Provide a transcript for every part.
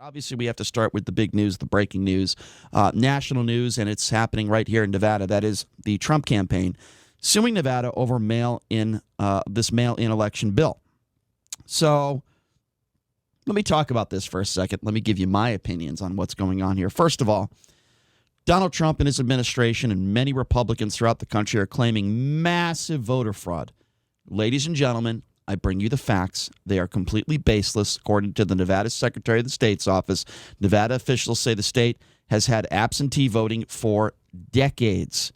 Obviously, we have to start with the big news, the breaking news, national news, and it's happening right here in Nevada. That is the Trump campaign suing Nevada over this mail-in election bill. So let me talk about this for a second. Let me give you my opinions on what's going on here. First of all, Donald Trump and his administration and many Republicans throughout the country are claiming massive voter fraud. Ladies and gentlemen, I bring you the facts. They are completely baseless. According to the Nevada Secretary of the State's office, Nevada officials say the state has had absentee voting for decades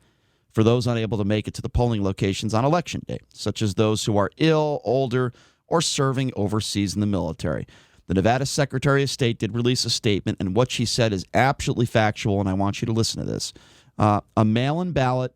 for those unable to make it to the polling locations on Election Day, such as those who are ill, older, or serving overseas in the military. The Nevada Secretary of State did release a statement, and what she said is absolutely factual, and I want you to listen to this. A mail-in ballot,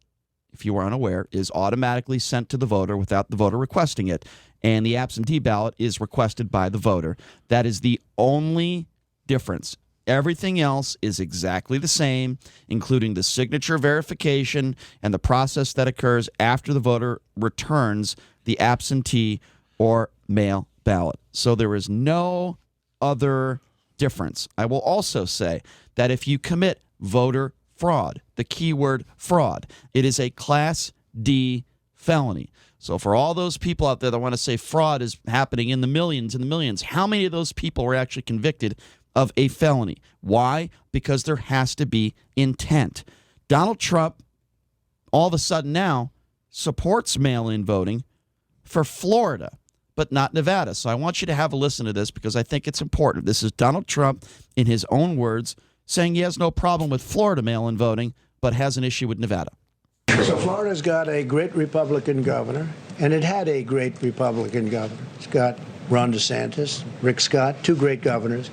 if you were unaware, is automatically sent to the voter without the voter requesting it, and the absentee ballot is requested by the voter. That is the only difference. Everything else is exactly the same, including the signature verification and the process that occurs after the voter returns the absentee or mail ballot. So there is no other difference. I will also say that if you commit voter fraud, the keyword fraud, it is a Class D felony. So for all those people out there that want to say fraud is happening in the millions, how many of those people were actually convicted of a felony? Why? Because there has to be intent. Donald Trump, all of a sudden now, supports mail-in voting for Florida, but not Nevada. So I want you to have a listen to this because I think it's important. This is Donald Trump, in his own words, saying he has no problem with Florida mail-in voting, but has an issue with Nevada. So Florida's got a great Republican governor, and it had a great Republican governor. It's got Ron DeSantis, Rick Scott, two great governors.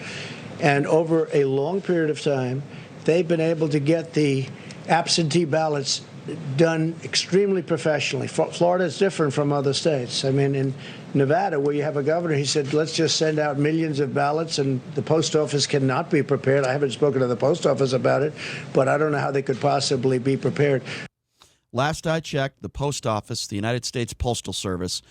And over a long period of time, they've been able to get the absentee ballots done extremely professionally. Florida is different from other states. I mean, in Nevada, where you have a governor, he said, let's just send out millions of ballots, and the post office cannot be prepared. I haven't spoken to the post office about it, but I don't know how they could possibly be prepared. Last I checked, the post office, the United States Postal Service,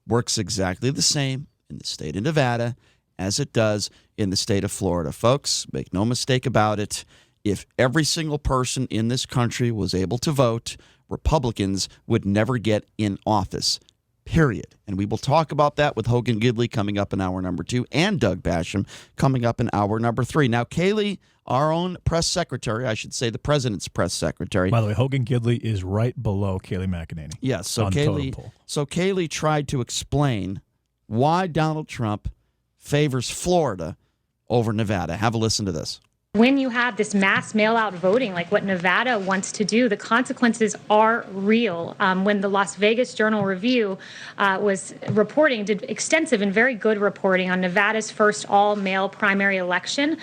works exactly the same in the state of Nevada as it does in the state of Florida. Folks, make no mistake about it. If every single person in this country was able to vote, Republicans would never get in office, period. And we will talk about that with Hogan Gidley coming up in hour number 2 and Doug Basham coming up in hour number 3. Now, Kaylee, our own press secretary, I should say the president's press secretary. By the way, Hogan Gidley is right below Kaylee McEnany. Yes, so Kaylee tried to explain why Donald Trump favors Florida over Nevada. Have a listen to this. When you have this mass mail-out voting, like what Nevada wants to do, the consequences are real. When the Las Vegas Journal-Review was reporting, did extensive and very good reporting on Nevada's first all-mail primary election,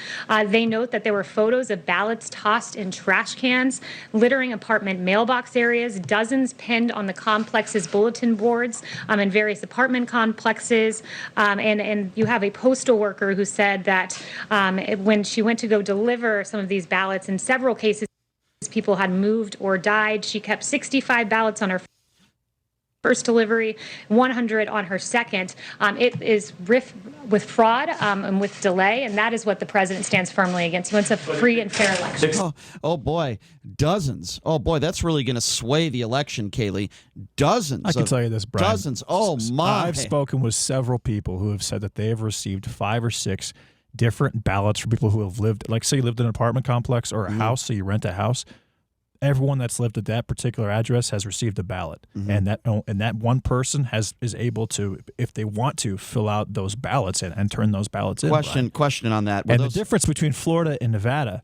they note that there were photos of ballots tossed in trash cans, littering apartment mailbox areas, dozens pinned on the complex's bulletin boards in various apartment complexes, and you have a postal worker who said that when she went to go deliver some of these ballots, in several cases people had moved or died. She kept 65 ballots on her first delivery, 100 on her second. It is rife with fraud and with delay, and that is what the president stands firmly against. He wants a free and fair election. Oh boy, dozens. Oh boy, that's really going to sway the election, Kaylee. Dozens. I can tell you this, Brian. Dozens. Oh my. I've spoken with several people who have said that they have received 5 or 6 different ballots for people who have lived, like say you lived in an apartment complex or a house, so you rent a house. Everyone that's lived at that particular address has received a ballot, and that one person is able to, if they want to, fill out those ballots and turn those ballots in. Question on that. The difference between Florida and Nevada,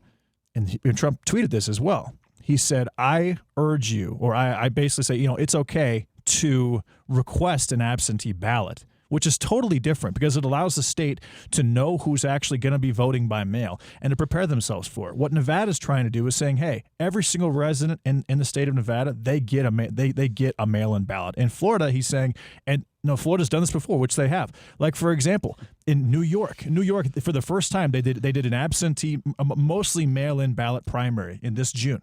and Trump tweeted this as well. He said, "I urge you," or I basically say, it's okay to request an absentee ballot, which is totally different because it allows the state to know who's actually going to be voting by mail and to prepare themselves for it. What Nevada's trying to do is saying, hey, every single resident in the state of Nevada, they get a mail-in ballot. In Florida, he's saying, and no, Florida's done this before, which they have. Like, for example, in New York, for the first time, they did an absentee, mostly mail-in ballot primary in this June.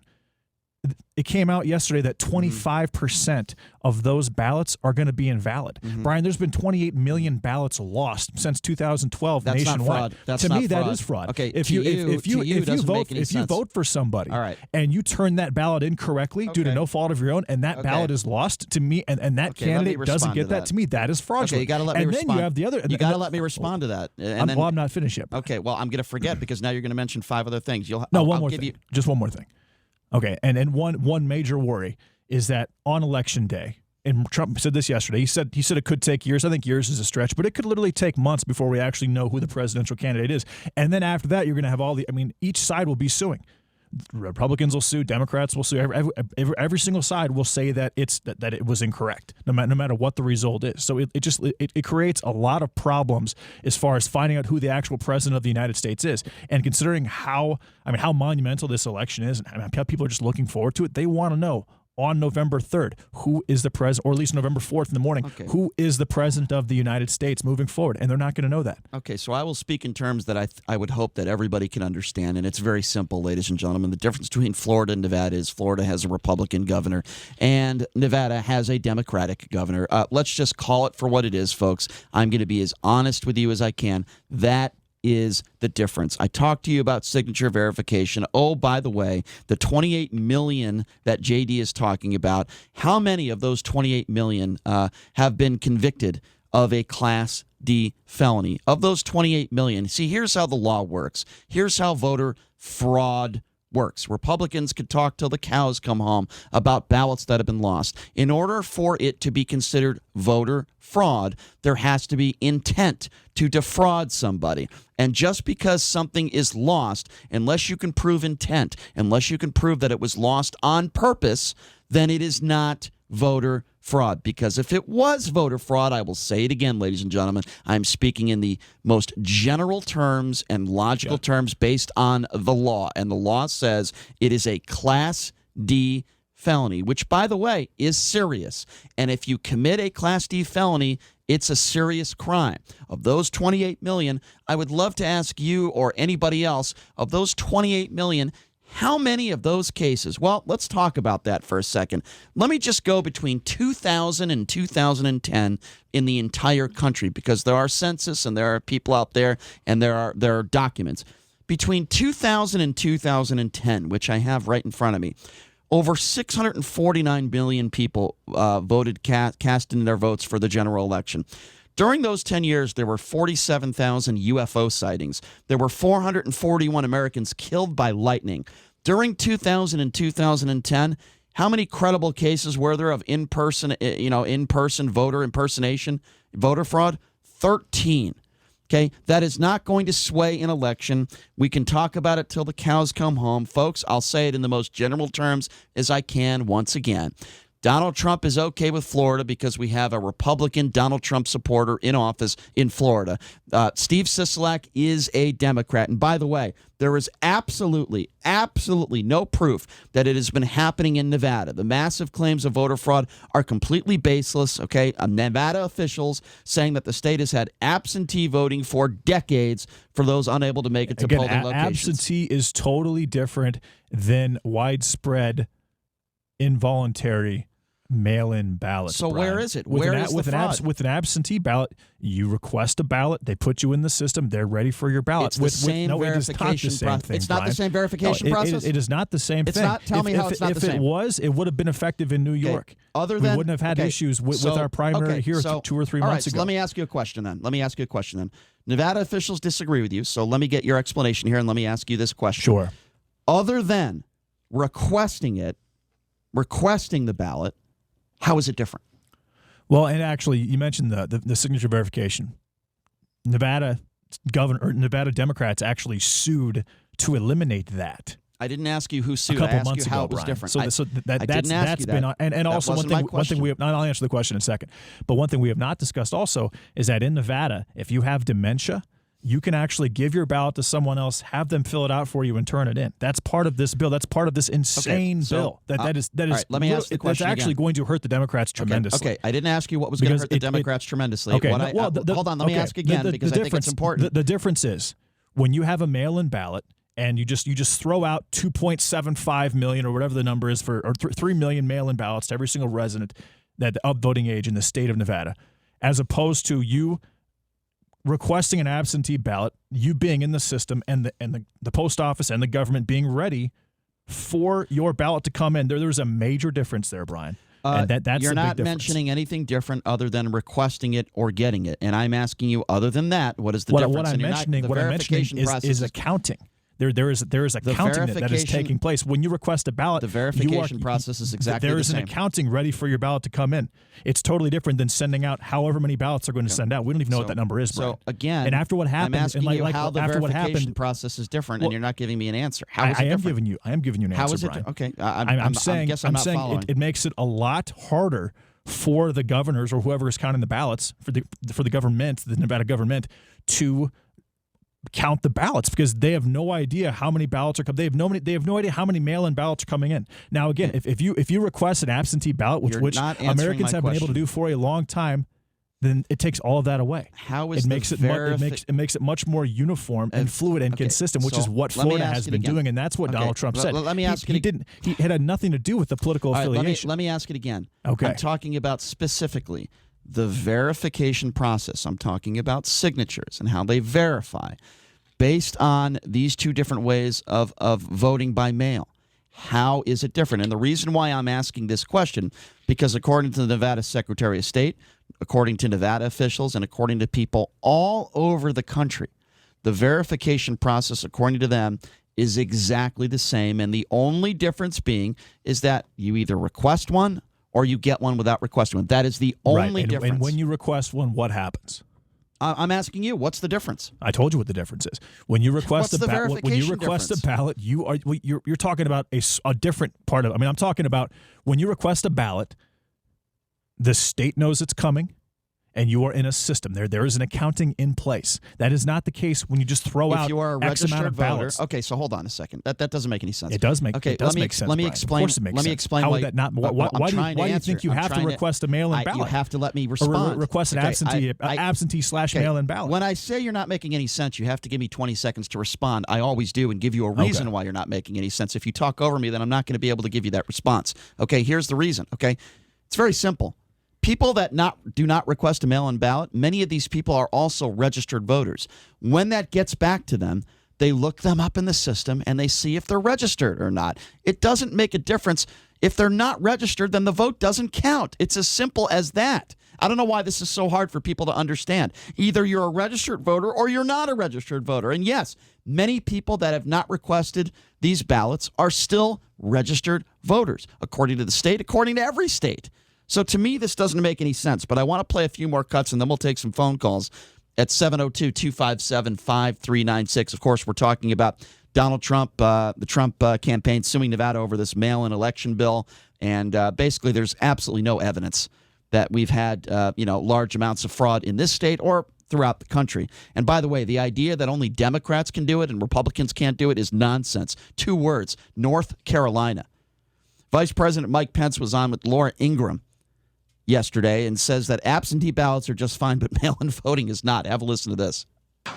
it came out yesterday that 25% of those ballots are going to be invalid. Brian, there's been 28 million ballots lost since 2012 That's nationwide. not fraud. That's to not me, fraud. that is fraud. Okay, if to you you- if you to you if you doesn't vote make any if you sense. vote for somebody All right. and you turn that ballot incorrectly due to Okay. no fault of your own, and that Okay. ballot is lost, to me, and that Okay, let me candidate doesn't respond get to that. that. To me, that is fraudulent. Okay, you got to let me and respond. then you have the other. You got to let me respond to that. And then, well, I'm not finished yet. okay, well, I'm going to forget because now you're going to mention 5 other things. No, I'll one more give thing. you. Just one more thing. Okay, and one major worry is that on election day, and Trump said this yesterday. He said it could take years. I think years is a stretch, but it could literally take months before we actually know who the presidential candidate is. And then after that, you're going to have each side will be suing. Republicans will sue, Democrats will sue. Every single side will say that that it was incorrect, no matter what the result is. So it creates a lot of problems as far as finding out who the actual president of the United States is. And considering how monumental this election is, and how people are just looking forward to it, they want to know on November 3rd who is the president, or at least November 4th in the morning, who is the president of the United States moving forward, and they're not going to know that. Okay, so I will speak in terms that I would hope that everybody can understand, and it's very simple, ladies and gentlemen. The difference between Florida and Nevada is Florida has a Republican governor, and Nevada has a Democratic governor. Let's just call it for what it is, folks. I'm going to be as honest with you as I can. That is the difference. I talked to you about signature verification. Oh, by the way, the 28 million that JD is talking about, how many of those 28 million have been convicted of a Class D felony? Of those 28 million, see, here's how the law works. Here's how voter fraud works. Republicans could talk till the cows come home about ballots that have been lost. In order for it to be considered voter fraud, there has to be intent to defraud somebody. And just because something is lost, unless you can prove intent, unless you can prove that it was lost on purpose, then it is not voter fraud. Because if it was voter fraud, I will say it again, ladies and gentlemen, I'm speaking in the most general terms and logical terms based on the law. And the law says it is a Class D felony, which, by the way, is serious. And if you commit a Class D felony, it's a serious crime. Of those 28 million, I would love to ask you or anybody else, of those 28 million, how many of those cases? Well, let's talk about that for a second. Let me just go between 2000 and 2010 in the entire country, because there are census and there are people out there and there are documents. Between 2000 and 2010, which I have right in front of me, over 649 million people voted, cast in their votes for the general election. During those 10 years, there were 47,000 UFO sightings. There were 441 Americans killed by lightning. During 2000 and 2010, how many credible cases were there of in-person voter impersonation, voter fraud? 13. Okay, that is not going to sway an election. We can talk about it till the cows come home. Folks, I'll say it in the most general terms as I can once again. Donald Trump is okay with Florida because we have a Republican Donald Trump supporter in office in Florida. Steve Sisolak is a Democrat. And by the way, there is absolutely no proof that it has been happening in Nevada. The massive claims of voter fraud are completely baseless, okay? Nevada officials saying that the state has had absentee voting for decades for those unable to make it to polling locations. Absentee is totally different than widespread involuntary mail-in ballots. So Brian. where is it? Where is the fraud? With an absentee ballot, you request a ballot, they put you in the system, they're ready for your ballot. It's the same verification process. It's not the same verification process? It is not the same thing. Not. Tell me how it's not the same. If it was, it would have been effective in New York. We wouldn't have had issues with our primary here 2 or 3 months ago. So let me ask you a question then. Nevada officials disagree with you, so let me get your explanation here and let me ask you this question. Sure. Other than requesting the ballot, how is it different? Well, and actually, you mentioned the signature verification. Nevada Democrats actually sued to eliminate that. I didn't ask you who sued. A couple I asked months you how ago, it was Brian. different. So that's that. been on, and also one thing we have. I'll answer the question in a second. But one thing we have not discussed also is that in Nevada, if you have dementia, you can actually give your ballot to someone else, have them fill it out for you, and turn it in. That's part of this bill. That's part of this insane bill. That is. Right, let me ask the question That's actually again. going to hurt the Democrats tremendously. Okay, I didn't ask you what was going to hurt the Democrats tremendously. Okay, hold on. Let me ask again because I think it's important. The difference is when you have a mail-in ballot, and you just throw out 2.75 million or whatever the number is or 3 million mail-in ballots to every single resident that of voting age in the state of Nevada, as opposed to you requesting an absentee ballot, you being in the system, and the post office and the government being ready for your ballot to come in. There's a major difference there, Brian. And that's you're the not big difference. mentioning anything different other than requesting it or getting it, and I'm asking you, other than that, what is the difference? What I'm mentioning is accounting. There is a counting that is taking place when you request a ballot. The verification process is exactly the same. There is an accounting ready for your ballot to come in. It's totally different than sending out however many ballots they're going to send out. We don't even know what that number is, Brian. So again, and after what happened, I'm asking you how the after verification process is different, and you're not giving me an answer. How is it I am different? giving you an answer. How is it? Brian. Okay, I'm saying it makes it a lot harder for the governors or whoever is counting the ballots for the government, the Nevada government, to count the ballots, because they have no idea how many ballots are coming. They have no idea how many mail-in ballots are coming in. Now, again, if you request an absentee ballot, which Americans have been able to do for a long time, then it takes all of that away. How is it makes it much more uniform and fluid and consistent, which is what Florida has been doing, and that's what Donald Trump said. Let me ask it. He had nothing to do with the political affiliation. Let me ask it again. Okay. I'm talking about specifically the verification process. I'm talking about signatures and how they verify based on these two different ways of voting by mail. How is it different? And the reason why I'm asking this question, because according to the Nevada Secretary of State, according to Nevada officials, and according to people all over the country, the verification process, according to them, is exactly the same. And the only difference being is that you either request one or you get one without requesting one. That is the only difference. And when you request one, what happens? I'm asking you, what's the difference? I told you what the difference is. When you request a ballot, you're talking about a different part of. I mean, I'm talking about when you request a ballot, the state knows it's coming, and you are in a system. There is an accounting in place. That is not the case when you just throw out if you are a X amount registered of voter. ballots. Okay, so hold on a second. That doesn't make any sense. It does make sense. Let me Brian. explain. Of course it makes let me sense. explain. How would that not? Why do you think you have to request a mail-in ballot? You have to let me respond. Or request an absentee/mail-in ballot. When I say you're not making any sense, you have to give me 20 seconds to respond. I always do, and give you a reason why you're not making any sense. If you talk over me, then I'm not going to be able to give you that response. Okay, here's the reason. Okay, it's very simple. People that do not request a mail-in ballot, many of these people are also registered voters. When that gets back to them, they look them up in the system and they see if they're registered or not. It doesn't make a difference. If they're not registered, then the vote doesn't count. It's as simple as that. I don't know why this is so hard for people to understand. Either you're a registered voter or you're not a registered voter. And yes, many people that have not requested these ballots are still registered voters, according to the state, according to every state. So to me, this doesn't make any sense, but I want to play a few more cuts, and then we'll take some phone calls at 702-257-5396. Of course, we're talking about Donald Trump, the Trump campaign suing Nevada over this mail-in election bill, and basically there's absolutely no evidence that we've had large amounts of fraud in this state or throughout the country. And by the way, the idea that only Democrats can do it and Republicans can't do it is nonsense. 2 words, North Carolina. Vice President Mike Pence was on with Laura Ingraham yesterday and says that absentee ballots are just fine, but mail-in voting is not. Have a listen to this.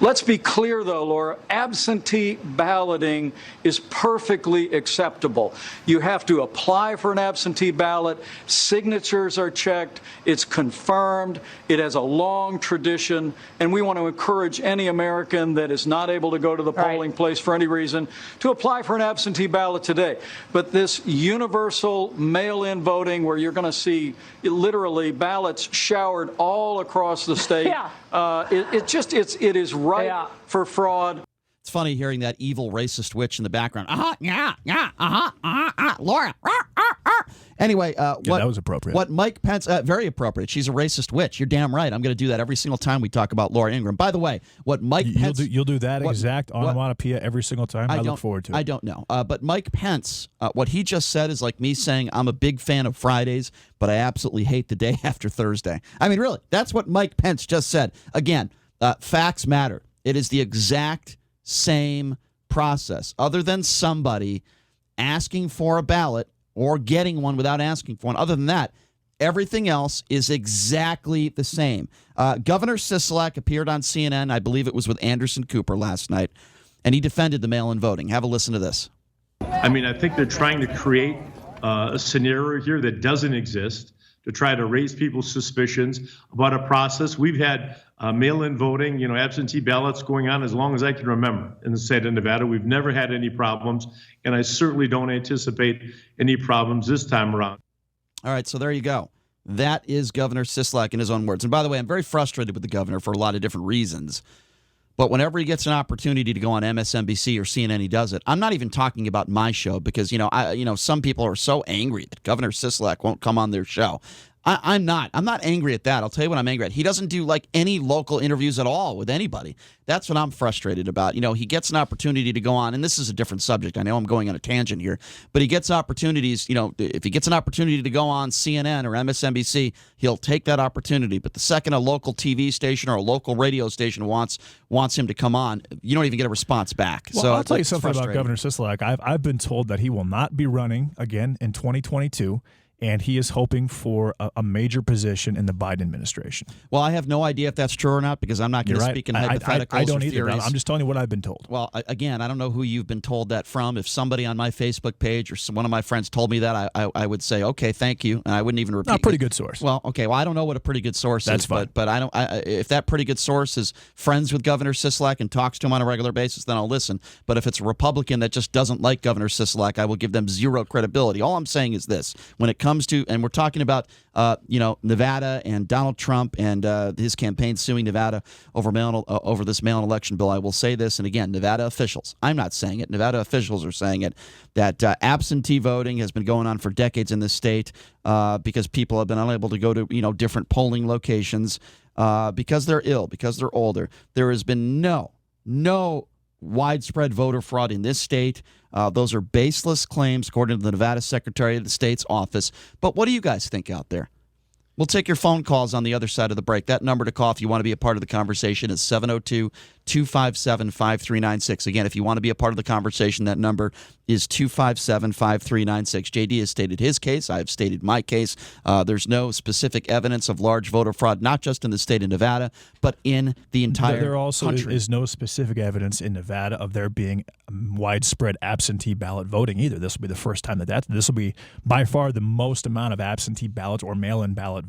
Let's be clear, though, Laura, absentee balloting is perfectly acceptable. You have to apply for an absentee ballot. Signatures are checked. It's confirmed. It has a long tradition. And we want to encourage any American that is not able to go to the polling place for any reason to apply for an absentee ballot today. But this universal mail-in voting where you're going to see literally ballots showered all across the state, it is ripe for fraud. It's funny hearing that evil racist witch in the background. Laura. Anyway, that was appropriate. What Mike Pence, very appropriate. She's a racist witch. You're damn right. I'm going to do that every single time we talk about Laura Ingraham. By the way, what Mike Pence... You'll do that exact onomatopoeia every single time? I look forward to it. I don't know. But Mike Pence, what he just said is like me saying I'm a big fan of Fridays, but I absolutely hate the day after Thursday. I mean, really, that's what Mike Pence just said. Again, facts matter. It is the exact same process, other than somebody asking for a ballot or getting one without asking for one. Other than that, everything else is exactly the same. Governor Sisolak appeared on CNN, I believe it was with Anderson Cooper last night, and he defended the mail-in voting. Have a listen to this. I mean, I think they're trying to create a scenario here that doesn't exist to try to raise people's suspicions about a process. We've had mail-in voting, absentee ballots going on as long as I can remember in the state of Nevada. We've never had any problems, and I certainly don't anticipate any problems this time around. All right, so there you go. That is Governor Sisolak in his own words. And by the way, I'm very frustrated with the governor for a lot of different reasons. But whenever he gets an opportunity to go on MSNBC or CNN, he does it. I'm not even talking about my show because, some people are so angry that Governor Sisolak won't come on their show. I'm not angry at that. I'll tell you what I'm angry at. He doesn't do like any local interviews at all with anybody. That's what I'm frustrated about. He gets an opportunity to go on, and this is a different subject. I know I'm going on a tangent here, but he gets opportunities. If he gets an opportunity to go on CNN or MSNBC, he'll take that opportunity. But the second a local TV station or a local radio station wants him to come on, you don't even get a response back. Well, so I'll tell you something about Governor Sisolak. I've been told that he will not be running again in 2022. And he is hoping for a major position in the Biden administration. Well, I have no idea if that's true or not because I'm not going to speak in hypotheticals I don't or either. theories. I'm just telling you what I've been told. Well, again, I don't know who you've been told that from. If somebody on my Facebook page or one of my friends told me that, I would say, okay, thank you, and I wouldn't even repeat. A pretty good source. Well, okay. Well, I don't know what a pretty good source That's is, fine. but I don't. If that pretty good source is friends with Governor Sisolak and talks to him on a regular basis, then I'll listen. But if it's a Republican that just doesn't like Governor Sisolak, I will give them zero credibility. All I'm saying is this: when it comes to, and we're talking about Nevada and Donald Trump and his campaign suing Nevada over this mail-in election bill, I will say this, and again, Nevada officials, I'm not saying it, Nevada officials are saying it, that absentee voting has been going on for decades in this state because people have been unable to go to different polling locations because they're ill, because they're older. There has been no widespread voter fraud in this state. Those are baseless claims, according to the Nevada Secretary of the State's office. But what do you guys think out there? We'll take your phone calls on the other side of the break. That number to call if you want to be a part of the conversation is 702-257-5396. Again, if you want to be a part of the conversation, that number is 257-5396. JD has stated his case. I have stated my case. There's no specific evidence of large voter fraud, not just in the state of Nevada, but in the entire country. There also is no specific evidence in Nevada of there being widespread absentee ballot voting either. This will be the first time this will be by far the most amount of absentee ballots or mail-in ballot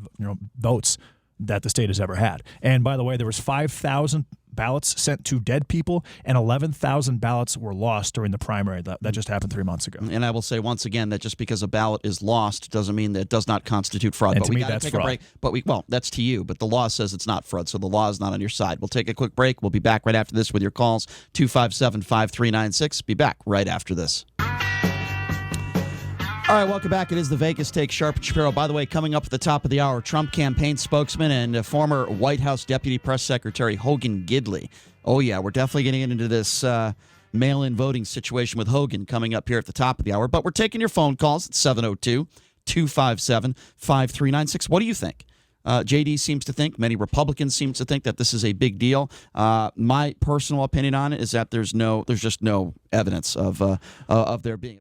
votes that the state has ever had. And by the way, there was 5,000 ballots sent to dead people and 11,000 ballots were lost during the primary that just happened 3 months ago. And I will say once again that just because a ballot is lost doesn't mean that it does not constitute fraud. And but to we me, got to that's take fraud. a break. But that's to you. But the law says it's not fraud, so the law is not on your side. We'll take a quick break. We'll be back right after this with your calls 257-5396. Be back right after this. All right, welcome back. It is the Vegas Take, Sharp and Shapiro. By the way, coming up at the top of the hour, Trump campaign spokesman and former White House Deputy Press Secretary Hogan Gidley. Oh, yeah, we're definitely getting into this mail-in voting situation with Hogan coming up here at the top of the hour. But we're taking your phone calls at 702-257-5396. What do you think? JD seems to think, many Republicans seem to think that this is a big deal. My personal opinion on it is that there's just no evidence of there being